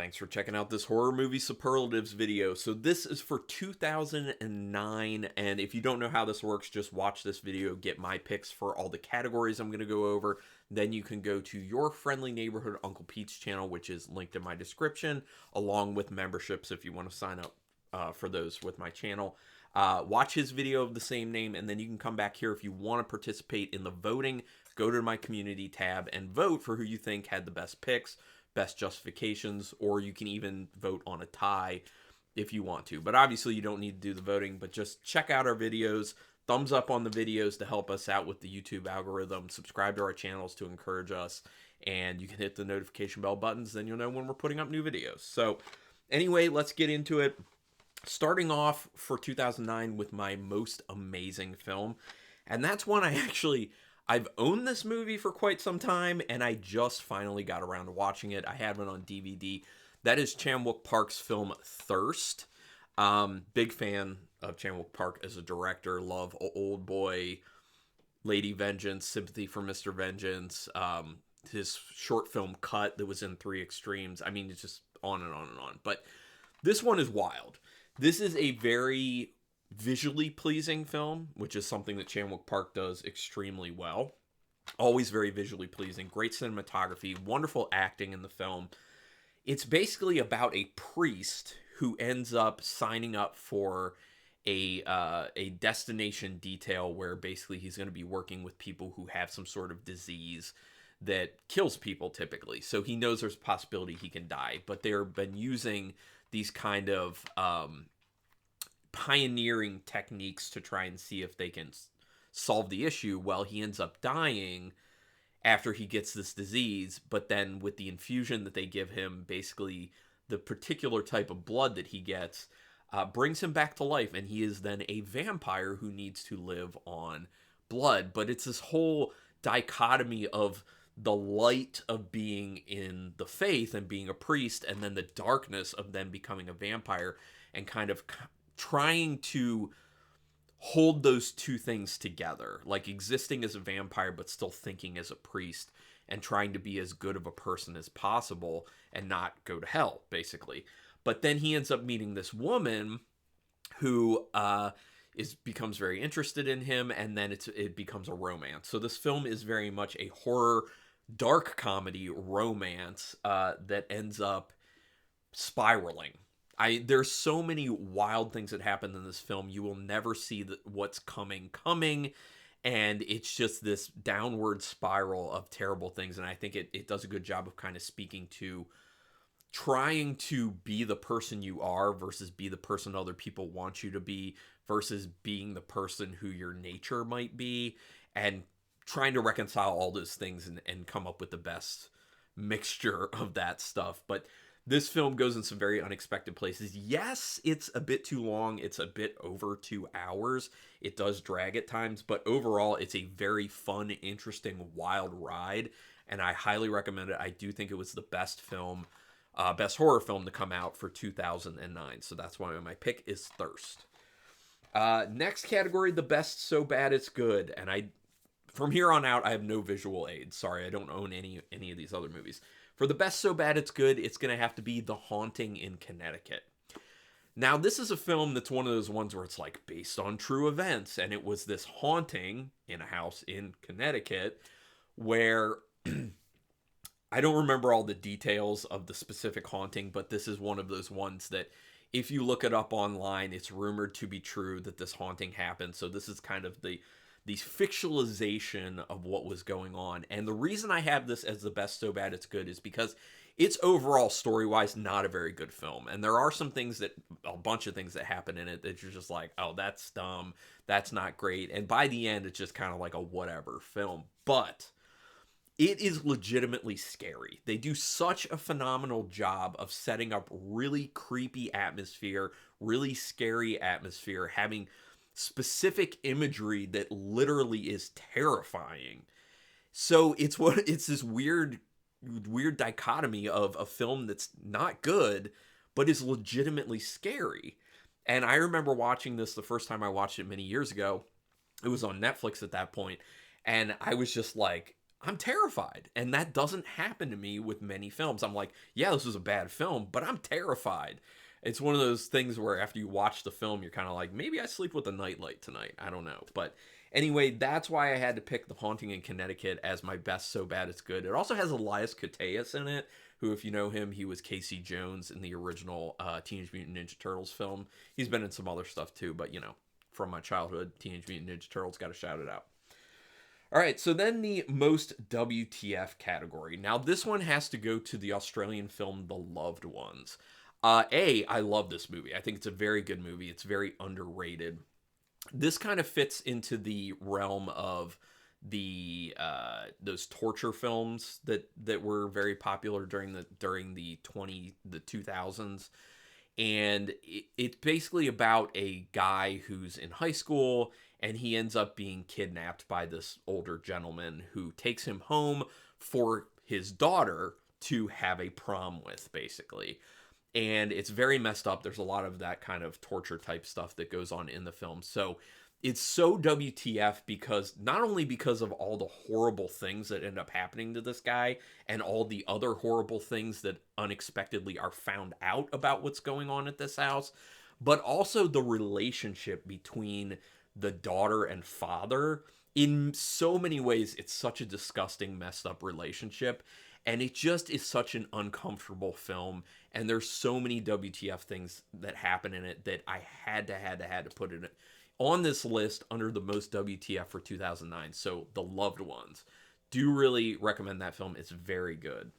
Thanks for checking out this horror movie superlatives video. So this is for 2009, and if you don't know how this works, just watch this video, get my picks for all the categories I'm going to go over. Then you can go to your friendly neighborhood Uncle Pete's channel, which is linked in my description, along with memberships if you want to sign up for those with my channel. Watch his video of the same name, and then you can come back here if you want to participate in the voting. Go to my community tab and vote for who you think had the best picks, best justifications, or you can even vote on a tie if you want to. But obviously you don't need to do the voting, but just check out our videos. Thumbs up on the videos to help us out with the YouTube algorithm. Subscribe to our channels to encourage us, and you can hit the notification bell buttons, then you'll know when we're putting up new videos. So anyway, let's get into it. Starting off for 2009 with my most amazing film, and that's one I've owned this movie for quite some time, and I just finally got around to watching it. I had one on DVD. That is Chan-wook Park's film Thirst. Big fan of Chan-wook Park as a director. Love Old Boy, Lady Vengeance, Sympathy for Mr. Vengeance. His short film Cut that was in Three Extremes. I mean, it's just on and on and on. But this one is wild. This is a very visually pleasing film, which is something that Chan-wook Park does extremely well. Always very visually pleasing, great cinematography, wonderful acting in the film. It's basically about a priest who ends up signing up for a destination detail where basically he's going to be working with people who have some sort of disease that kills people typically. So he knows there's a possibility he can die, but they've been using these kind of pioneering techniques to try and see if they can solve the issue. Well, he ends up dying after he gets this disease, but then with the infusion that they give him, basically the particular type of blood that he gets brings him back to life, and he is then a vampire who needs to live on blood. But it's this whole dichotomy of the light of being in the faith and being a priest, and then the darkness of then becoming a vampire, and kind of trying to hold those two things together, like existing as a vampire but still thinking as a priest, and trying to be as good of a person as possible and not go to hell, basically. But then he ends up meeting this woman who becomes very interested in him, and then it becomes a romance. So this film is very much a horror, dark comedy romance that ends up spiraling. There's so many wild things that happen in this film. You will never see what's coming, and it's just this downward spiral of terrible things. And I think it does a good job of kind of speaking to trying to be the person you are versus be the person other people want you to be versus being the person who your nature might be, and trying to reconcile all those things and come up with the best mixture of that stuff. But this film goes in some very unexpected places. Yes, it's a bit too long. It's a bit over 2 hours. It does drag at times, but overall, it's a very fun, interesting, wild ride, and I highly recommend it. I do think it was the best best horror film to come out for 2009, so that's why my pick is Thirst. Next category, the best so bad it's good, and from here on out, I have no visual aids. Sorry, I don't own any of these other movies. For the best so bad it's good, it's going to have to be The Haunting in Connecticut. Now, this is a film that's one of those ones where it's like based on true events, and it was this haunting in a house in Connecticut where I don't remember all the details of the specific haunting, but this is one of those ones that if you look it up online, it's rumored to be true that this haunting happened. So this is kind of the fictionalization of what was going on. And the reason I have this as the best so bad it's good is because it's overall story-wise not a very good film. And there are a bunch of things that happen in it that you're just like, oh, that's dumb, that's not great. And by the end, it's just kind of like a whatever film. But it is legitimately scary. They do such a phenomenal job of setting up really creepy atmosphere, really scary atmosphere, having specific imagery that literally is terrifying. So it's this weird dichotomy of a film that's not good but is legitimately scary. And I remember watching this the first time I watched it many years ago. It was on Netflix at that point, and I was just like, I'm terrified. And that doesn't happen to me with many films. I'm like, yeah, this was a bad film, but I'm terrified. It's one of those things where after you watch the film, you're kind of like, maybe I sleep with a nightlight tonight. I don't know. But anyway, that's why I had to pick The Haunting in Connecticut as my best so bad it's good. It also has Elias Koteas in it, who, if you know him, he was Casey Jones in the original Teenage Mutant Ninja Turtles film. He's been in some other stuff too, but from my childhood, Teenage Mutant Ninja Turtles, got to shout it out. All right, so then the most WTF category. Now, this one has to go to the Australian film The Loved Ones. I love this movie. I think it's a very good movie. It's very underrated. This kind of fits into the realm of the those torture films that were very popular during the 2000s, and it's basically about a guy who's in high school, and he ends up being kidnapped by this older gentleman who takes him home for his daughter to have a prom with, basically. And it's very messed up. There's a lot of that kind of torture type stuff that goes on in the film. So it's so WTF because not only because of all the horrible things that end up happening to this guy and all the other horrible things that unexpectedly are found out about what's going on at this house, but also the relationship between the daughter and father. In so many ways, it's such a disgusting, messed up relationship. And it just is such an uncomfortable film. And there's so many WTF things that happen in it that I had to put it on this list under the most WTF for 2009. So The Loved Ones. Do really recommend that film. It's very good.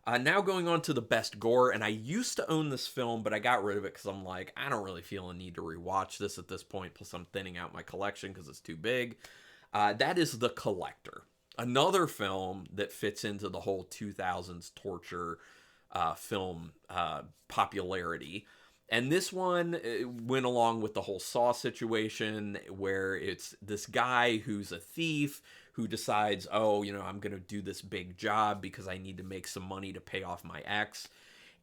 Now going on to the best gore, and I used to own this film, but I got rid of it because I'm like, I don't really feel a need to rewatch this at this point, plus I'm thinning out my collection because it's too big. That is The Collector. Another film that fits into the whole 2000s torture film popularity. And this one went along with the whole Saw situation where it's this guy who's a thief who decides, oh, I'm going to do this big job because I need to make some money to pay off my ex.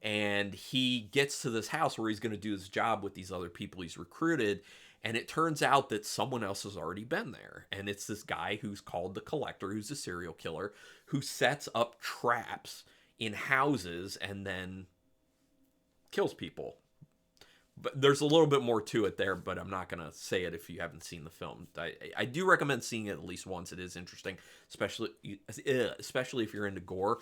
And he gets to this house where he's going to do his job with these other people he's recruited. And it turns out that someone else has already been there. And it's this guy who's called the Collector, who's a serial killer, who sets up traps in houses and then kills people. But there's a little bit more to it there, but I'm not going to say it if you haven't seen the film. I do recommend seeing it at least once. It is interesting, especially if you're into gore.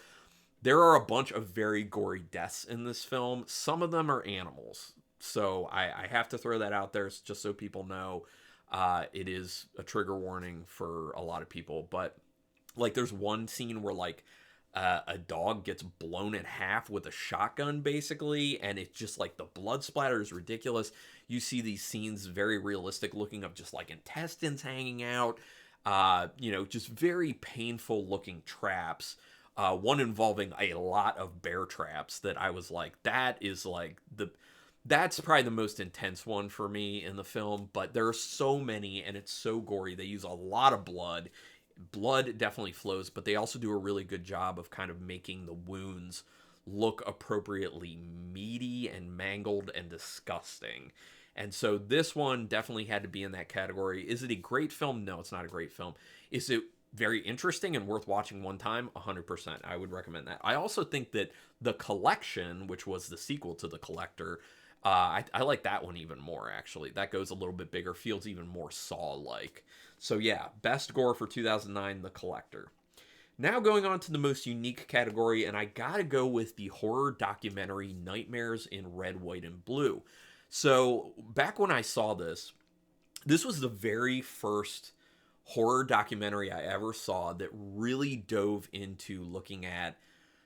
There are a bunch of very gory deaths in this film. Some of them are animals. So I have to throw that out there just so people know it is a trigger warning for a lot of people. But like there's one scene where like a dog gets blown in half with a shotgun basically, and it's just like the blood splatter is ridiculous. You see these scenes very realistic looking of just like intestines hanging out, just very painful looking traps. One involving a lot of bear traps that I was like, that's probably the most intense one for me in the film, but there are so many and it's so gory. They use a lot of blood. Blood definitely flows, but they also do a really good job of kind of making the wounds look appropriately meaty and mangled and disgusting. And so this one definitely had to be in that category. Is it a great film? No, it's not a great film. Is it very interesting and worth watching one time? 100%. I would recommend that. I also think that The Collection, which was the sequel to The Collector, I like that one even more, actually. That goes a little bit bigger, feels even more Saw-like. So yeah, best gore for 2009, The Collector. Now going on to the most unique category, and I gotta go with the horror documentary Nightmares in Red, White, and Blue. So back when I saw this was the very first horror documentary I ever saw that really dove into looking at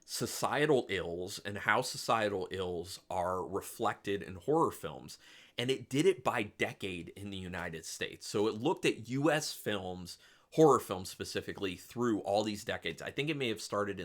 societal ills and how societal ills are reflected in horror films. And it did it by decade in the United States. So it looked at US films, horror films specifically, through all these decades. I think it may have started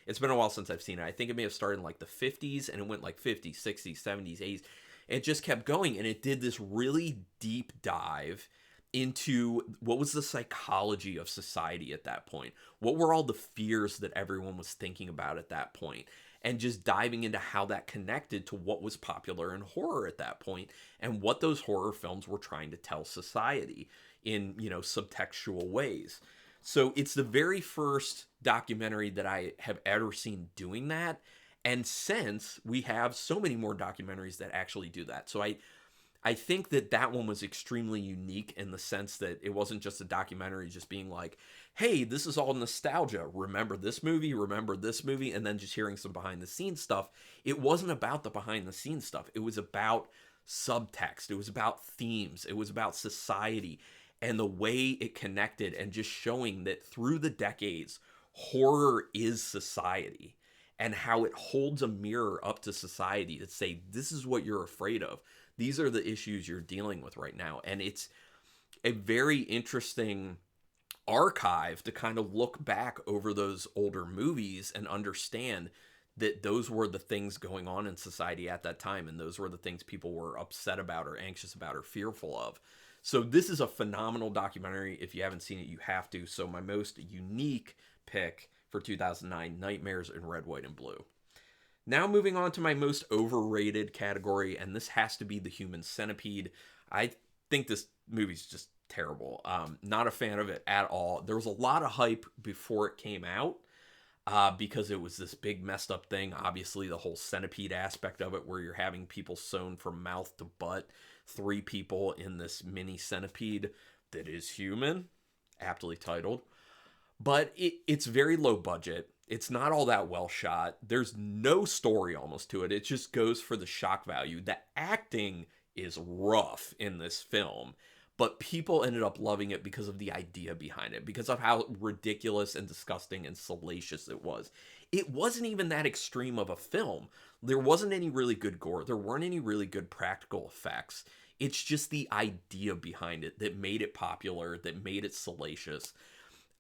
it's been a while since I've seen it. I think it may have started in like the 50s and it went like 50s, 60s, 70s, 80s. It just kept going, and it did this really deep dive into what was the psychology of society at that point. What were all the fears that everyone was thinking about at that point? And just diving into how that connected to what was popular in horror at that point and what those horror films were trying to tell society in, subtextual ways. So it's the very first documentary that I have ever seen doing that. And since we have so many more documentaries that actually do that. So I think that that one was extremely unique in the sense that it wasn't just a documentary just being like, hey, this is all nostalgia. Remember this movie? Remember this movie? And then just hearing some behind the scenes stuff. It wasn't about the behind the scenes stuff. It was about subtext. It was about themes. It was about society and the way it connected and just showing that through the decades, horror is society and how it holds a mirror up to society to say, this is what you're afraid of. These are the issues you're dealing with right now. And it's a very interesting archive to kind of look back over those older movies and understand that those were the things going on in society at that time. And those were the things people were upset about or anxious about or fearful of. So this is a phenomenal documentary. If you haven't seen it, you have to. So my most unique pick for 2009, Nightmares in Red, White, and Blue. Now moving on to my most overrated category, and this has to be The Human Centipede. I think this movie's just terrible. Not a fan of it at all. There was a lot of hype before it came out because it was this big messed up thing. Obviously, the whole centipede aspect of it, where you're having people sewn from mouth to butt, 3 people in this mini centipede that is human, aptly titled. But it's very low budget. It's not all that well shot. There's no story almost to it. It just goes for the shock value. The acting is rough in this film, but people ended up loving it because of the idea behind it, because of how ridiculous and disgusting and salacious it was. It wasn't even that extreme of a film. There wasn't any really good gore. There weren't any really good practical effects. It's just the idea behind it that made it popular, that made it salacious.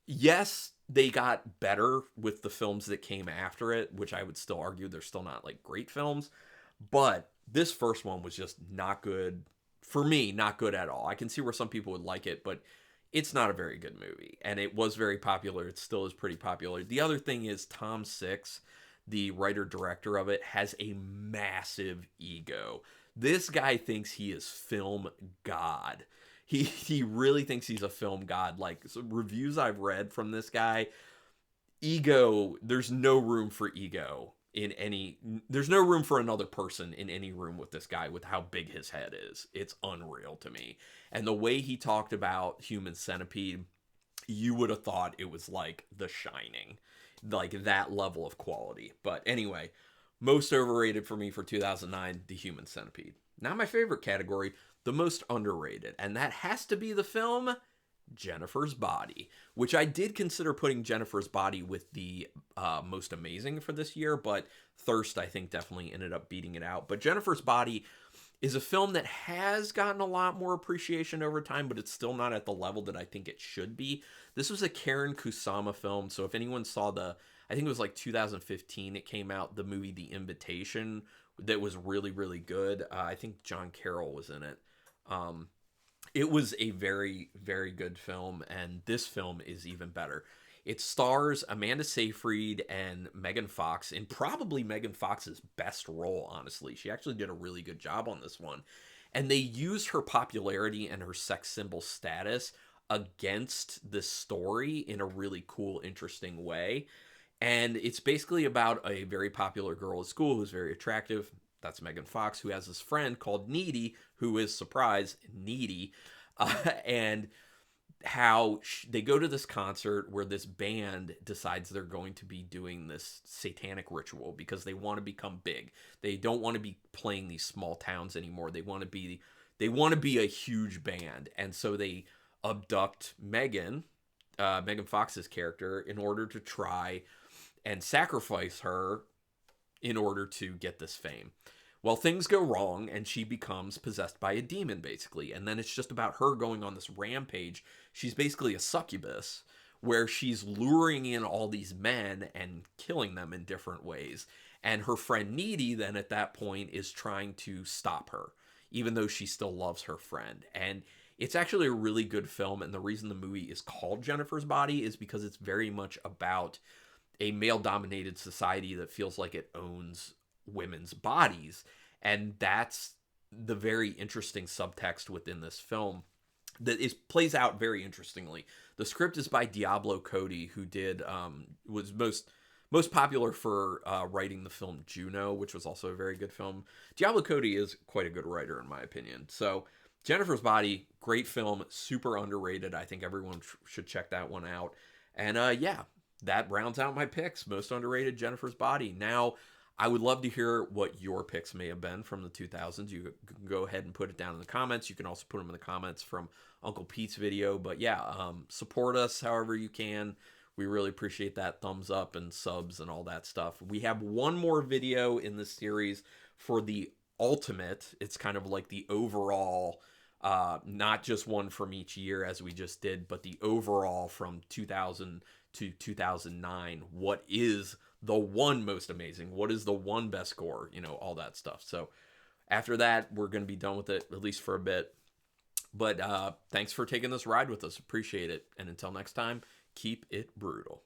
Yes, they got better with the films that came after it, which I would still argue they're still not like great films. But this first one was just not good. For me, not good at all. I can see where some people would like it, but it's not a very good movie. And it was very popular. It still is pretty popular. The other thing is Tom Six, the writer-director of it, has a massive ego. This guy thinks he is film god. He really thinks he's a film god. Like, so reviews I've read from this guy, ego, there's no room for ego in any, there's no room for another person in any room with this guy with how big his head is. It's unreal to me. And the way he talked about Human Centipede, you would have thought it was like The Shining, like that level of quality. But anyway, most overrated for me for 2009, The Human Centipede. Now my favorite category, the most underrated, and that has to be the film Jennifer's Body, which I did consider putting Jennifer's Body with the most amazing for this year, but Thirst, I think, definitely ended up beating it out. But Jennifer's Body is a film that has gotten a lot more appreciation over time, but it's still not at the level that I think it should be. This was a Karen Kusama film, so if anyone saw I think it was like 2015 it came out, the movie The Invitation, that was really, really good. I think John Carroll was in it. It was a very, very good film, and this film is even better. It stars Amanda Seyfried and Megan Fox in probably Megan Fox's best role, honestly. She actually did a really good job on this one. And they used her popularity and her sex symbol status against this story in a really cool, interesting way. And it's basically about a very popular girl at school who's very attractive. That's Megan Fox, who has this friend called Needy, who is, surprise, needy. And how they go to this concert where this band decides they're going to be doing this satanic ritual because they want to become big. They don't want to be playing these small towns anymore. They want to be a huge band. And so they abduct Megan Fox's character, in order to try and sacrifice her in order to get this fame. Well, things go wrong, and she becomes possessed by a demon, basically. And then it's just about her going on this rampage. She's basically a succubus, where she's luring in all these men and killing them in different ways. And her friend Needy, then at that point, is trying to stop her, even though she still loves her friend. And it's actually a really good film, and the reason the movie is called Jennifer's Body is because it's very much about a male-dominated society that feels like it owns women's bodies. And that's the very interesting subtext within this film. that is plays out very interestingly. The script is by Diablo Cody, who did was most popular for writing the film Juno, which was also a very good film. Diablo Cody is quite a good writer, in my opinion. So Jennifer's Body, great film, super underrated. I think everyone should check that one out. And yeah, that rounds out my picks. Most underrated, Jennifer's Body. Now, I would love to hear what your picks may have been from the 2000s. You can go ahead and put it down in the comments. You can also put them in the comments from Uncle Pete's video. But yeah, support us however you can. We really appreciate that thumbs up and subs and all that stuff. We have one more video in this series for the ultimate. It's kind of like the overall, not just one from each year as we just did, but the overall from 2000 to 2009. What is the one most amazing? What is the one best Gore? You know, all that stuff. So after that, we're going to be done with it, at least for a bit. But thanks for taking this ride with us. Appreciate it. And until next time, keep it brutal.